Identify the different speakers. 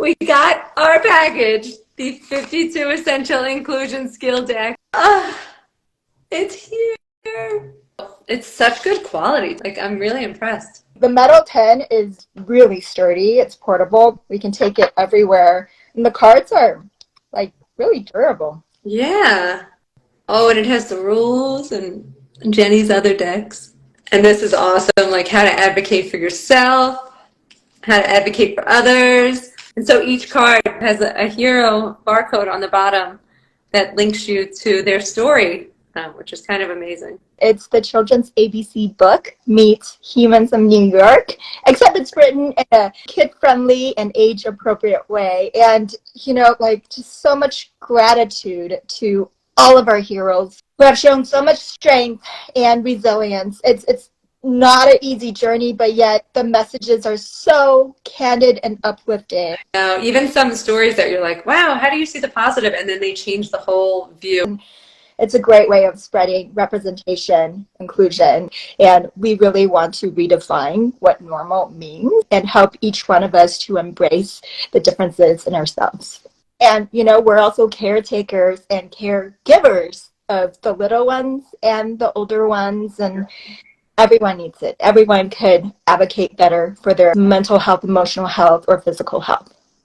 Speaker 1: we got our package, the 52 Essential Inclusion Skill Deck. It's here. It's such good quality. Like, I'm really impressed.
Speaker 2: The metal tin is really sturdy. It's portable. We can take it everywhere. And the cards are, like, really durable.
Speaker 1: Yeah. Oh, and it has the rules and Jenny's other decks. And this is awesome, like how to advocate for yourself, how to advocate for others. And so each card has a hero barcode on the bottom that links you to their story, which is kind of amazing.
Speaker 2: It's the children's ABC book meets Humans of New York, except it's written in a kid-friendly and age-appropriate way. And, you know, like, just so much gratitude to all of our heroes who have shown so much strength and resilience. It's not an easy journey, but yet the messages are so candid and uplifting.
Speaker 1: Even some stories that you're like, wow, how do you see the positive? And then they change the whole view.
Speaker 2: It's a great way of spreading representation, inclusion, and we really want to redefine what normal means and help each one of us to embrace the differences in ourselves. And, you know, we're also caretakers and caregivers of the little ones and the older ones, and everyone needs it. Everyone could advocate better for their mental health, emotional health, or physical health.